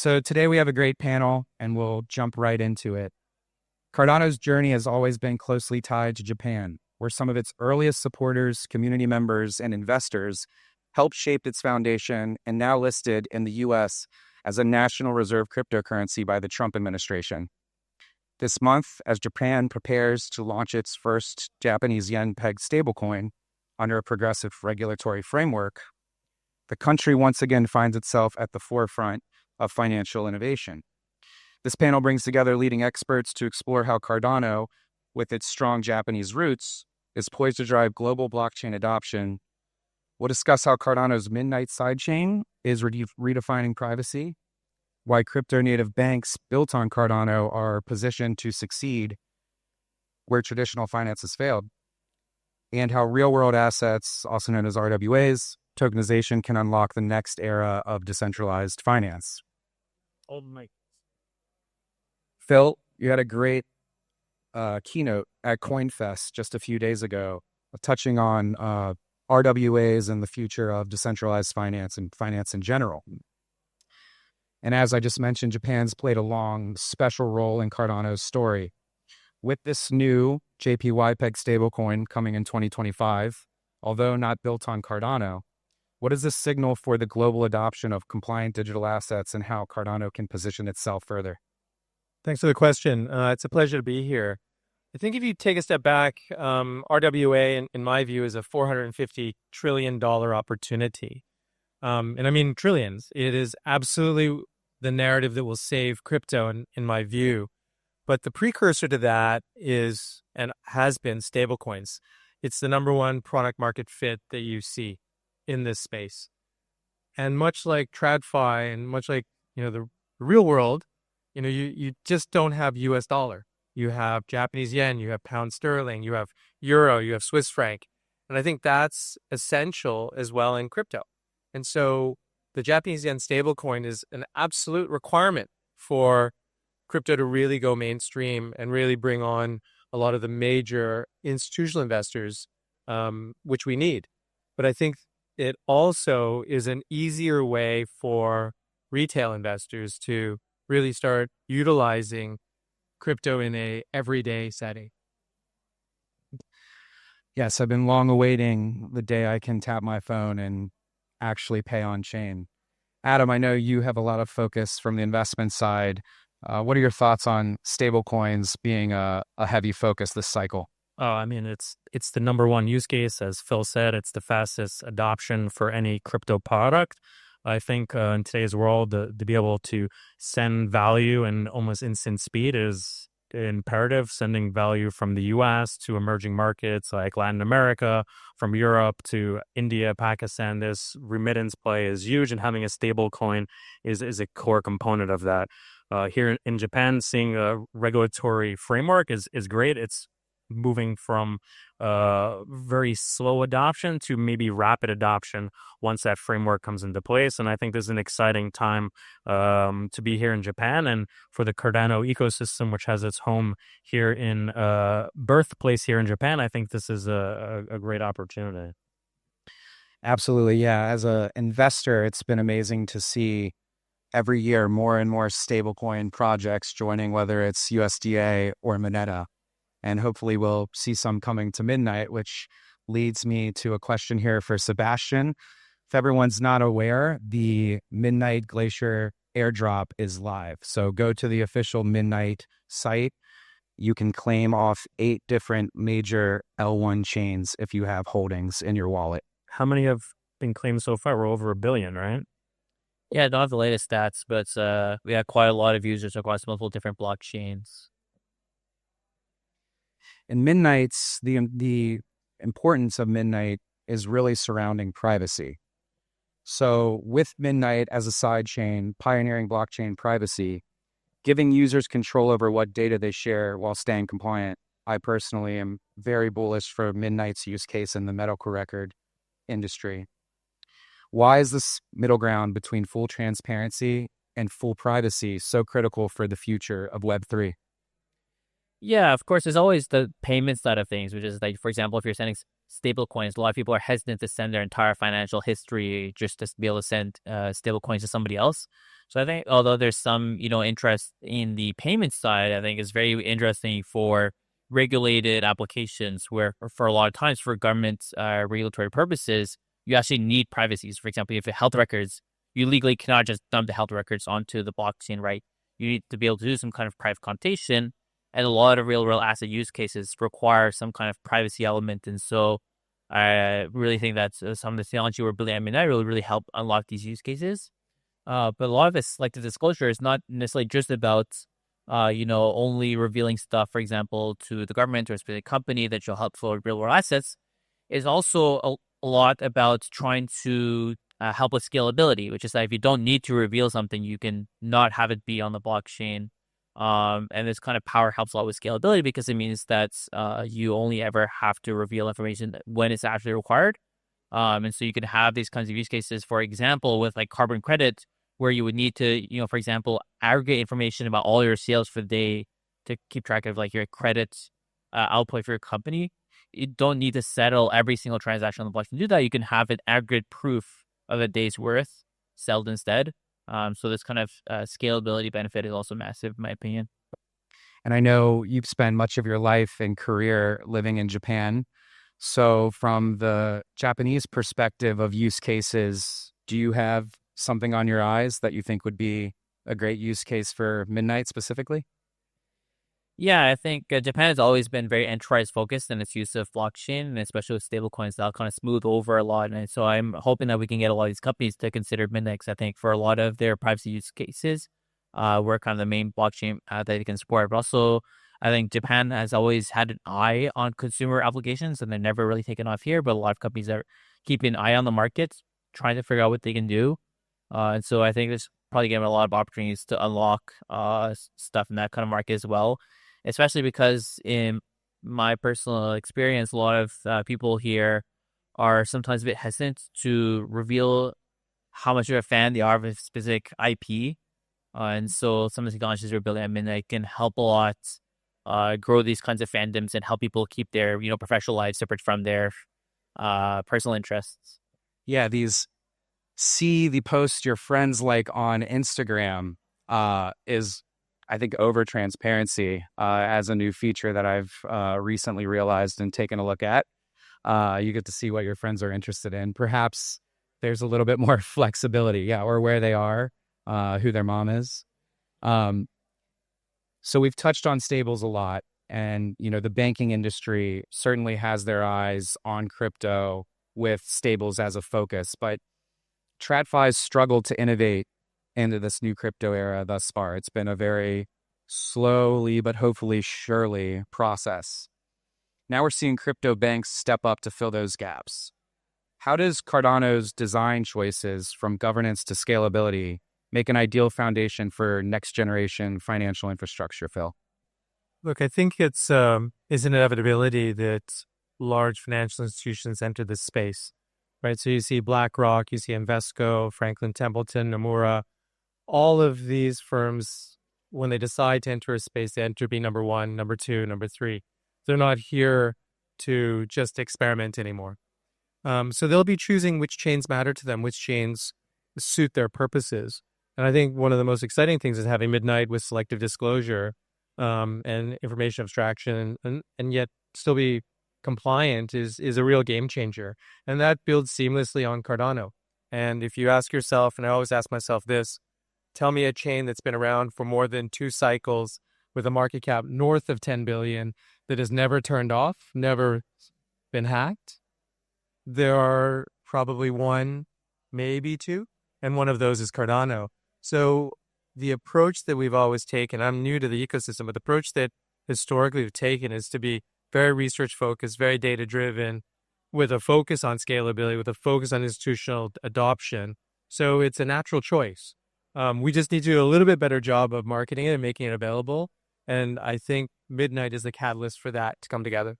So today we have a great panel and we'll jump right into it. Cardano's journey has always been closely tied to Japan, where some of its earliest supporters, community members, and investors helped shape its foundation and now listed in the US as a national reserve cryptocurrency by the Trump administration. This month, as Japan prepares to launch its first Japanese yen-pegged stablecoin under a progressive regulatory framework, the country once again finds itself at the forefront of financial innovation. This panel brings together leading experts to explore how Cardano, with its strong Japanese roots, is poised to drive global blockchain adoption. We'll discuss how Cardano's Midnight sidechain is redefining privacy, why crypto-native banks built on Cardano are positioned to succeed where traditional finance has failed, and how real-world assets, also known as RWAs, tokenization can unlock the next era of decentralized finance. Oh my. Phil, you had a great keynote at CoinFest just a few days ago, touching on RWAs and the future of decentralized finance and finance in general. And as I just mentioned, Japan's played a long, special role in Cardano's story. With this new JPY-pegged stablecoin coming in 2025, although not built on Cardano, what does this signal for the global adoption of compliant digital assets and how Cardano can position itself further? Thanks for the question. It's a pleasure to be here. I think if you take a step back, RWA, in my view, is a $450 trillion opportunity. And I mean trillions. It is absolutely the narrative that will save crypto, in my view. But the precursor to that is, and has been, stablecoins. It's the number one product market fit that you see in this space. And much like TradFi and much like, the real world, you just don't have US dollar. You have Japanese yen, you have pound sterling, you have euro, you have Swiss franc. And I think that's essential as well in crypto. And so the Japanese yen stablecoin is an absolute requirement for crypto to really go mainstream and really bring on a lot of the major institutional investors, which we need. But I think it also is an easier way for retail investors to really start utilizing crypto in a everyday setting. Yes, I've been long awaiting the day I can tap my phone and actually pay on chain. Adam, I know you have a lot of focus from the investment side. What are your thoughts on stablecoins being a heavy focus this cycle? Oh, I mean, it's the number one use case. As Phil said, it's the fastest adoption for any crypto product. I think in today's world, to be able to send value in almost instant speed is imperative. Sending value from the US to emerging markets like Latin America, from Europe to India, Pakistan, this remittance play is huge, and having a stable coin is a core component of that. Here in Japan, seeing a regulatory framework is great. It's moving from very slow adoption to maybe rapid adoption once that framework comes into place. And I think this is an exciting time to be here in Japan, and for the Cardano ecosystem, which has its home here in birthplace here in Japan. I think this is a great opportunity. Absolutely, yeah. As an investor, it's been amazing to see every year more and more stablecoin projects joining, whether it's USDA or Moneta. And hopefully we'll see some coming to Midnight, which leads me to a question here for Sebastian. If everyone's not aware, the Midnight Glacier airdrop is live. So go to the official Midnight site. You can claim off 8 different major L1 chains if you have holdings in your wallet. How many have been claimed so far? We're over 1 billion, right? Yeah, I don't have the latest stats, but we have quite a lot of users across multiple different blockchains. In Midnight's, the importance of Midnight is really surrounding privacy. So with Midnight as a sidechain, pioneering blockchain privacy, giving users control over what data they share while staying compliant, I personally am very bullish for Midnight's use case in the medical record industry. Why is this middle ground between full transparency and full privacy so critical for the future of Web3? Yeah, of course, there's always the payment side of things, which is like, for example, if you're stablecoins. A lot of people are hesitant to send their entire financial history just to be able to send stablecoins to somebody else. So I think although there's some, interest in the payment side, I think it's very interesting for regulated applications where for a lot of times for government regulatory purposes, you actually need privacy. So for example, if you have health records, you legally cannot just dump the health records onto the blockchain, right? You need to be able to do some kind of private connotation. And a lot of real world asset use cases require some kind of privacy element. And so I really think that some of the technology we're building at Midnight will really help unlock these use cases. But a lot of it's like the disclosure is not necessarily just about, only revealing stuff, for example, to the government or a specific company that you'll help for real world assets. It's also a lot about trying to help with scalability, which is that if you don't need to reveal something, you can not have it be on the blockchain. And this kind of power helps a lot with scalability because it means that you only ever have to reveal information when it's actually required. And so you can have these kinds of use cases, for example, with like carbon credit, where you would need to, for example, aggregate information about all your sales for the day to keep track of like your credit output for your company. You don't need to settle every single transaction on the blockchain to do that. You can have an aggregate proof of a day's worth settled instead. So this kind of scalability benefit is also massive, in my opinion. And I know you've spent much of your life and career living in Japan. So from the Japanese perspective of use cases, do you have something on your eyes that you think would be a great use case for Midnight specifically? Yeah, I think Japan has always been very enterprise focused in its use of blockchain, and especially with stablecoins, that'll kind of smooth over a lot. And so I'm hoping that we can get a lot of these companies to consider Midnight. I think for a lot of their privacy use cases, we're kind of the main blockchain that they can support. But also, I think Japan has always had an eye on consumer applications, and they're never really taken off here. But a lot of companies are keeping an eye on the market, trying to figure out what they can do. And so I think there's probably giving a lot of opportunities to unlock stuff in that kind of market as well. Especially because in my personal experience, a lot of people here are sometimes a bit hesitant to reveal how much of a fan they are of a specific IP. And so some of the technologies we're building at Midnight can help a lot grow these kinds of fandoms and help people keep their professional lives separate from their personal interests. Yeah, these see the post your friends like on Instagram is, I think, over transparency as a new feature that I've recently realized and taken a look at. You get to see what your friends are interested in. Perhaps there's a little bit more flexibility, or where they are, who their mom is. So we've touched on stables a lot, and the banking industry certainly has their eyes on crypto with stables as a focus, but TradFi's struggled to innovate into this new crypto era thus far. It's been a very slowly but hopefully surely process. Now we're seeing crypto banks step up to fill those gaps. How does Cardano's design choices, from governance to scalability, make an ideal foundation for next generation financial infrastructure, Phil? Look, I think it's an inevitability that large financial institutions enter this space, right? So you see BlackRock, you see Invesco, Franklin Templeton, Nomura, all of these firms, when they decide to enter a space, they enter be number one, number two, number three. They're not here to just experiment anymore. So they'll be choosing which chains matter to them, which chains suit their purposes. And I think one of the most exciting things is having Midnight with selective disclosure and information abstraction and yet still be compliant is a real game changer. And that builds seamlessly on Cardano. And if you ask yourself, and I always ask myself this, tell me a chain that's been around for more than 2 cycles with a market cap north of 10 billion that has never turned off, never been hacked. There are probably 1, maybe 2, and one of those is Cardano. So the approach that we've always taken, I'm new to the ecosystem, but the approach that historically we've taken is to be very research focused, very data driven, with a focus on scalability, with a focus on institutional adoption. So it's a natural choice. We just need to do a little bit better job of marketing it and making it available. And I think Midnight is the catalyst for that to come together.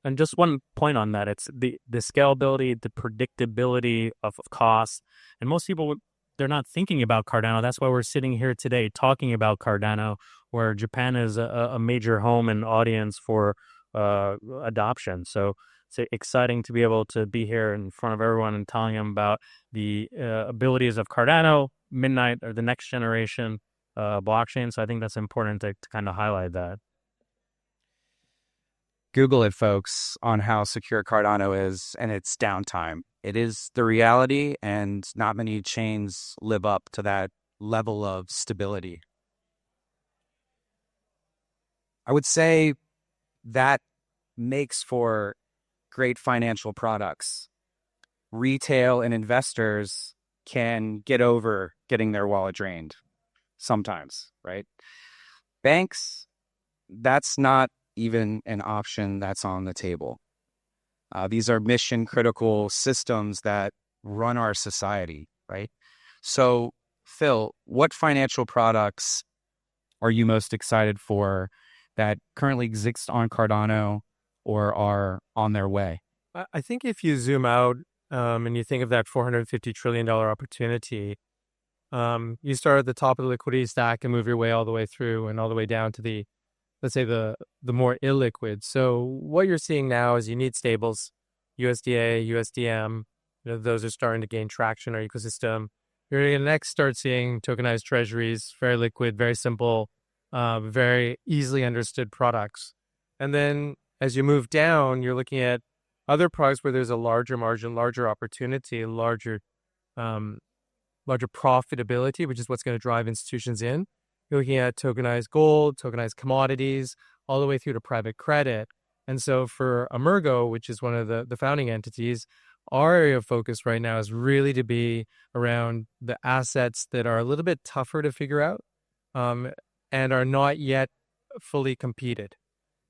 And just one point on that, it's the scalability, the predictability of costs. And most people, they're not thinking about Cardano. That's why we're sitting here today talking about Cardano, where Japan is a major home and audience for adoption. So it's exciting to be able to be here in front of everyone and telling them about the abilities of Cardano, Midnight, or the next generation blockchain. So I think that's important to kind of highlight that. Google it, folks, on how secure Cardano is and its downtime. It is the reality, and not many chains live up to that level of stability. I would say that makes for great financial products. Retail and investors can get over getting their wallet drained sometimes, right? Banks, that's not even an option that's on the table. These are mission critical systems that run our society, right? So, Phil, what financial products are you most excited for that currently exist on Cardano or are on their way? I think if you zoom out and you think of that $450 trillion opportunity, you start at the top of the liquidity stack and move your way all the way through and all the way down to the, let's say, the more illiquid. So what you're seeing now is you need stables, USDA, USDM. Those are starting to gain traction in our ecosystem. You're going to next start seeing tokenized treasuries, very liquid, very simple, very easily understood products. And then as you move down, you're looking at other products where there's a larger margin, larger opportunity, larger profitability, which is what's going to drive institutions in. You're looking at tokenized gold, tokenized commodities, all the way through to private credit. And so for Emergo, which is one of the founding entities, our area of focus right now is really to be around the assets that are a little bit tougher to figure out and are not yet fully competed.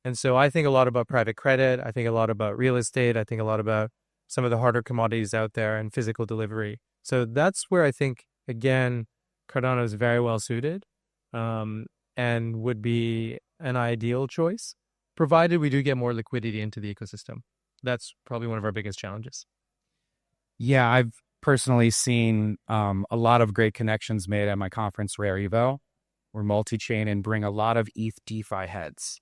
And so I think a lot about private credit. I think a lot about real estate. I think a lot about some of the harder commodities out there and physical delivery. So that's where I think, again, Cardano is very well suited and would be an ideal choice, provided we do get more liquidity into the ecosystem. That's probably one of our biggest challenges. Yeah, I've personally seen a lot of great connections made at my conference, Rare Evo. We're multi-chain and bring a lot of ETH DeFi heads.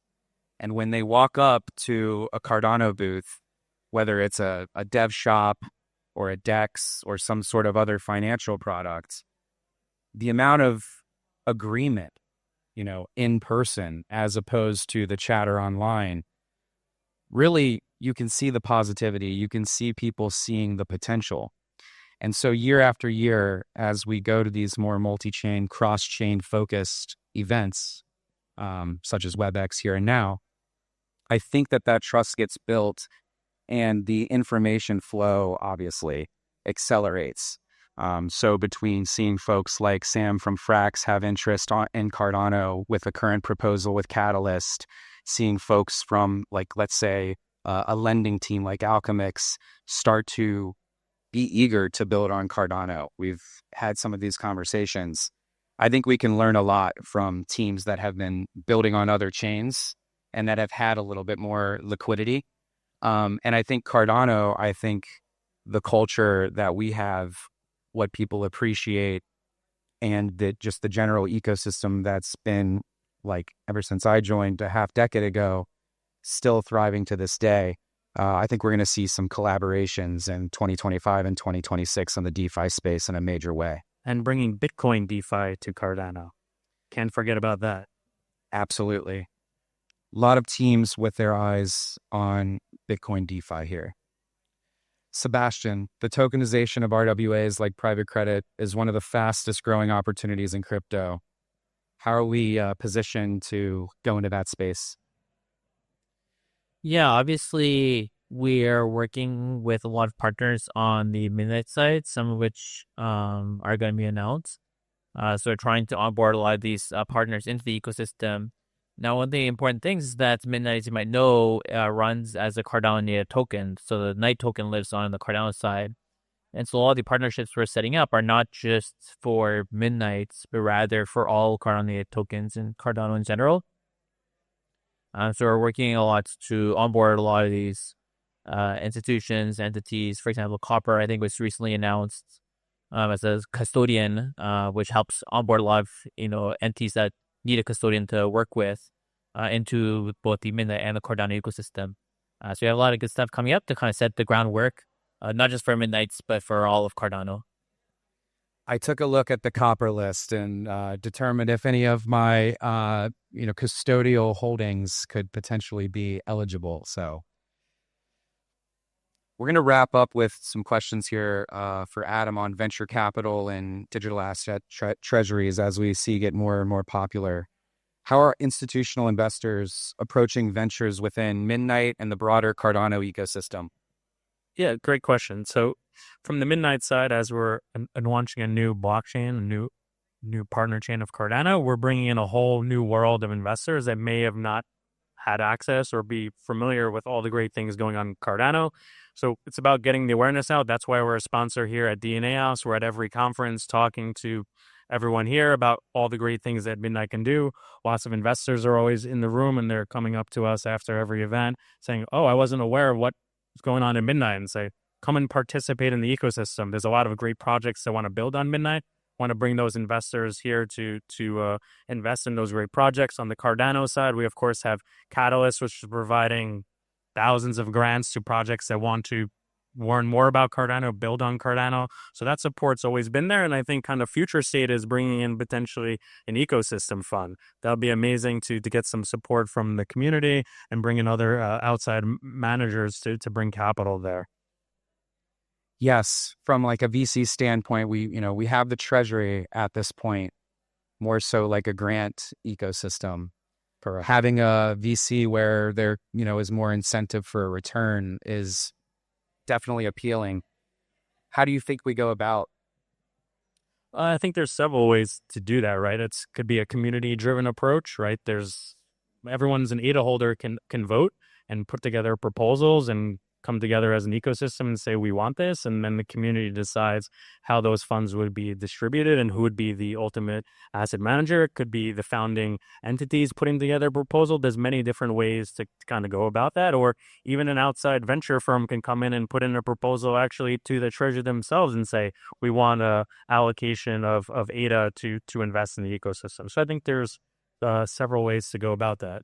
And when they walk up to a Cardano booth, whether it's a dev shop or a DEX or some sort of other financial product, the amount of agreement, in person as opposed to the chatter online, really, you can see the positivity. You can see people seeing the potential. And so year after year, as we go to these more multi-chain, cross-chain focused events, such as WebX here and now, I think that trust gets built and the information flow obviously accelerates. So between seeing folks like Sam from Frax have interest in Cardano with a current proposal with Catalyst, seeing folks from, like, let's say, a lending team like Alchemix start to be eager to build on Cardano. We've had some of these conversations. I think we can learn a lot from teams that have been building on other chains and that have had a little bit more liquidity. And I think Cardano, the culture that we have, what people appreciate, and just the general ecosystem that's been, like, ever since I joined a half decade ago, still thriving to this day. I think we're going to see some collaborations in 2025 and 2026 in the DeFi space in a major way. And bringing Bitcoin DeFi to Cardano. Can't forget about that. Absolutely. A lot of teams with their eyes on Bitcoin DeFi here. Sebastian, the tokenization of RWAs like private credit is one of the fastest growing opportunities in crypto. How are we positioned to go into that space? Yeah, obviously we are working with a lot of partners on the Midnight side, some of which are going to be announced. So we're trying to onboard a lot of these partners into the ecosystem. Now, one of the important things is that Midnight, as you might know, runs as a Cardano native token. So the Night token lives on the Cardano side. And so all the partnerships we're setting up are not just for Midnights, but rather for all Cardano native tokens and Cardano in general. So we're working a lot to onboard a lot of these institutions, entities. For example, Copper, I think, was recently announced as a custodian, which helps onboard a lot of entities that need a custodian to work with into both the Midnight and the Cardano ecosystem. So we have a lot of good stuff coming up to kind of set the groundwork, not just for Midnights, but for all of Cardano. I took a look at the copper list and determined if any of my custodial holdings could potentially be eligible. So we're going to wrap up with some questions here for Adam on venture capital and digital asset treasuries as we see get more and more popular. How are institutional investors approaching ventures within Midnight and the broader Cardano ecosystem? Yeah, great question. So from the Midnight side, as we're launching a new blockchain, a new partner chain of Cardano, we're bringing in a whole new world of investors that may have not had access or be familiar with all the great things going on in Cardano. So it's about getting the awareness out. That's why we're a sponsor here at DNA House. We're at every conference talking to everyone here about all the great things that Midnight can do. Lots of investors are always in the room, and they're coming up to us after every event saying, oh, I wasn't aware of what's going on in Midnight, and say, come and participate in the ecosystem. There's a lot of great projects that want to build on Midnight, want to bring those investors here to invest in those great projects. On the Cardano side, we of course have Catalyst, which is providing thousands of grants to projects that want to learn more about Cardano, build on Cardano. So that support's always been there. And I think kind of future state is bringing in potentially an ecosystem fund. That'll be amazing to get some support from the community and bring in other outside managers to bring capital there. Yes, from like a VC standpoint, we have the treasury at this point, more so like a grant ecosystem. For having a VC where there, is more incentive for a return is definitely appealing. How do you think we go about? I think there's several ways to do that, right? Could be a community-driven approach, right? Everyone's an ADA holder can vote and put together proposals and come together as an ecosystem and say, we want this. And then the community decides how those funds would be distributed and who would be the ultimate asset manager. It could be the founding entities putting together a proposal. There's many different ways to kind of go about that. Or even an outside venture firm can come in and put in a proposal actually to the treasury themselves and say, we want a allocation of ADA to invest in the ecosystem. So I think there's several ways to go about that.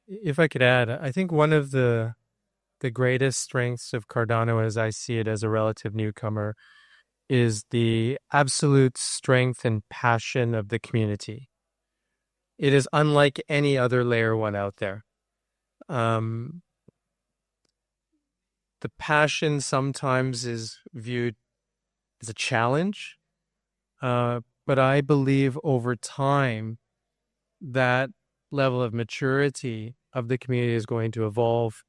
If I could add, I think one of the greatest strengths of Cardano, as I see it as a relative newcomer, is the absolute strength and passion of the community. It is unlike any other layer one out there. The passion sometimes is viewed as a challenge, but I believe over time that level of maturity of the community is going to evolve.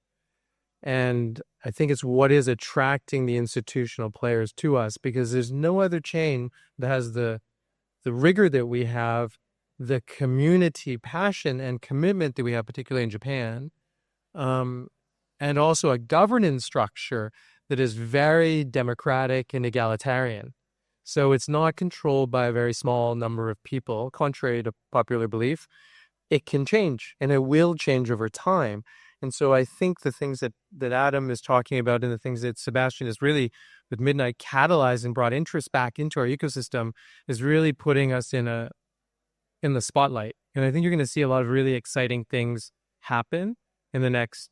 And I think it's what is attracting the institutional players to us, because there's no other chain that has the rigor that we have, the community passion and commitment that we have, particularly in Japan, and also a governance structure that is very democratic and egalitarian. So it's not controlled by a very small number of people, contrary to popular belief. It can change, and it will change over time. And so I think the things that Adam is talking about and the things that Sebastian is really, with Midnight, catalyzed and brought interest back into our ecosystem is really putting us in the spotlight. And I think you're going to see a lot of really exciting things happen in the next,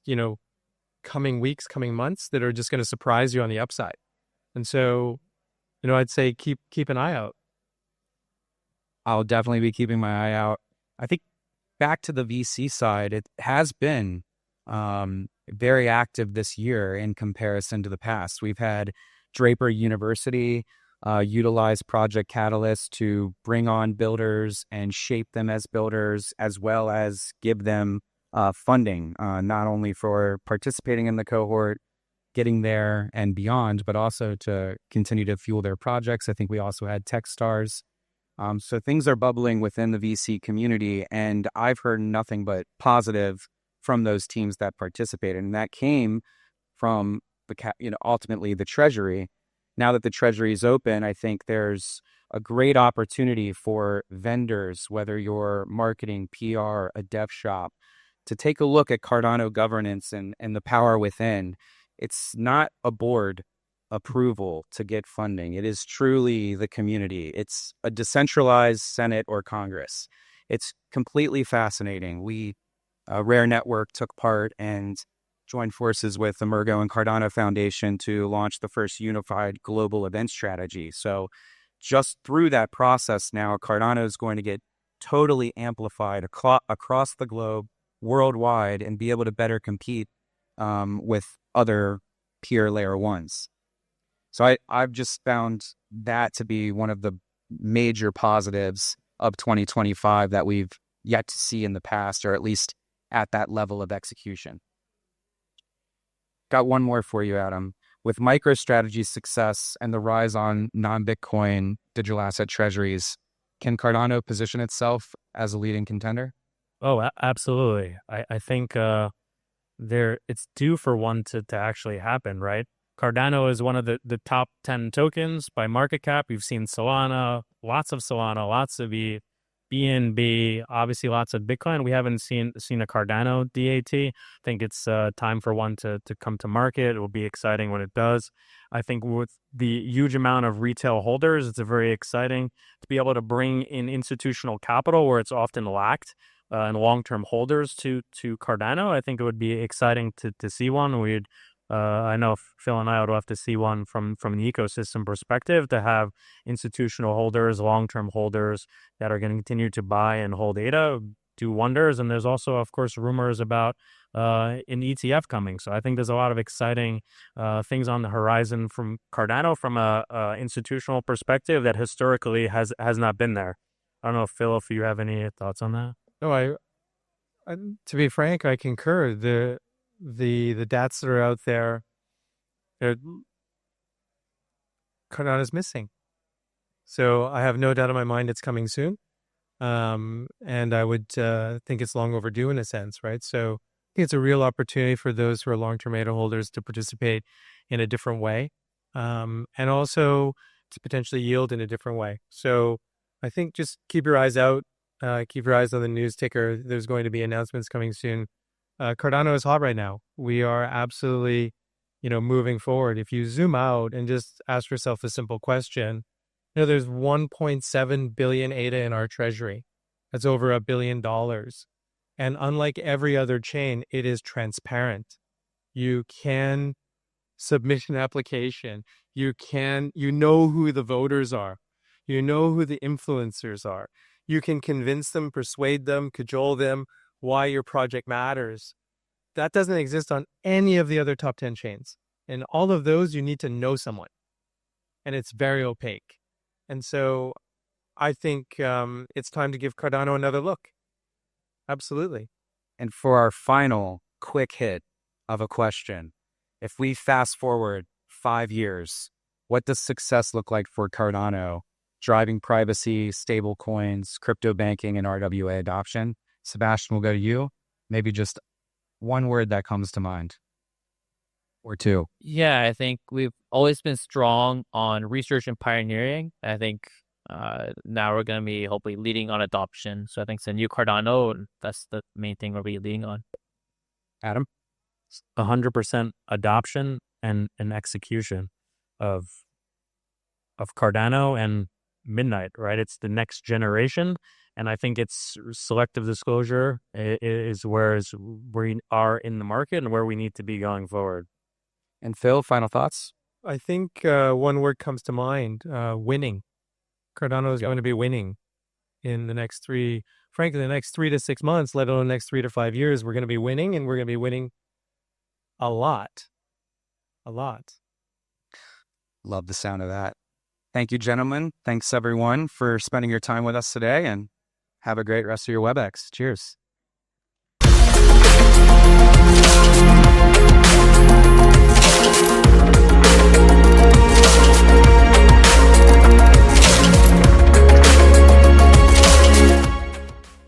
coming weeks, coming months that are just going to surprise you on the upside. And so, I'd say keep an eye out. I'll definitely be keeping my eye out. I think back to the VC side, it has been very active this year in comparison to the past. We've had Draper University utilize Project Catalyst to bring on builders and shape them as builders, as well as give them funding, not only for participating in the cohort, getting there and beyond, but also to continue to fuel their projects. I think we also had Techstars. So things are bubbling within the VC community, and I've heard nothing but positive from those teams that participated. And that came from ultimately the treasury. Now that the treasury is open, I think there's a great opportunity for vendors, whether you're marketing, PR, a dev shop, to take a look at Cardano governance and the power within. It's not a board approval to get funding. It is truly the community. It's a decentralized Senate or Congress. It's completely fascinating. Rare Network took part and joined forces with the Emergo and Cardano Foundation to launch the first unified global event strategy. So just through that process now, Cardano is going to get totally amplified across the globe, worldwide, and be able to better compete with other peer layer ones. So I've just found that to be one of the major positives of 2025 that we've yet to see in the past, or at least at that level of execution. Got one more for you, Adam. With MicroStrategy's success and the rise on non-Bitcoin digital asset treasuries, can Cardano position itself as a leading contender? Oh, absolutely. I think it's due for one to actually happen, right? Cardano is one of the top 10 tokens by market cap. We've seen Solana, lots of BNB, obviously lots of Bitcoin. We haven't seen a Cardano DAT. I think it's time for one to come to market. It will be exciting when it does. I think with the huge amount of retail holders, it's very exciting to be able to bring in institutional capital where it's often lacked, and long-term holders to Cardano. I think it would be exciting to see one. I know Phil and I would love to see one from an ecosystem perspective, to have institutional holders, long-term holders that are going to continue to buy and hold ADA, do wonders. And there's also, of course, rumors about an ETF coming. So I think there's a lot of exciting things on the horizon from Cardano from a institutional perspective that historically has not been there. I don't know, Phil, if you have any thoughts on that. No, to be frank, I concur. The DATs that are out there, Cardano's missing. So I have no doubt in my mind it's coming soon. And I would think it's long overdue in a sense, right? So I think it's a real opportunity for those who are long-term ADA holders to participate in a different way, and also to potentially yield in a different way. So I think just keep your eyes out. Keep your eyes on the news ticker. There's going to be announcements coming soon. Cardano is hot right now. We are absolutely, moving forward. If you zoom out and just ask yourself a simple question, there's 1.7 billion ADA in our treasury. That's over $1 billion. And unlike every other chain, it is transparent. You can submit an application. You know who the voters are. You know who the influencers are. You can convince them, persuade them, cajole them why your project matters. That doesn't exist on any of the other top 10 chains. And all of those, you need to know someone. And it's very opaque. And so I think it's time to give Cardano another look. Absolutely. And for our final quick hit of a question, if we fast forward 5 years, what does success look like for Cardano? Driving privacy, stable coins, crypto banking, and RWA adoption. Sebastian, we'll go to you. Maybe just one word that comes to mind, or two. Yeah, I think we've always been strong on research and pioneering. I think now we're going to be hopefully leading on adoption. So I think it's a new Cardano. That's the main thing we'll be leading on. Adam? 100% adoption and execution of Cardano and Midnight, right? It's the next generation. And I think it's selective disclosure is where we are in the market and where we need to be going forward. And Phil, final thoughts? I think one word comes to mind, winning. Cardano is going to be winning in the next the next 3 to 6 months, let alone the next 3 to 5 years. We're going to be winning, and we're going to be winning a lot. A lot. Love the sound of that. Thank you, gentlemen. Thanks, everyone, for spending your time with us today, and have a great rest of your WebX. Cheers.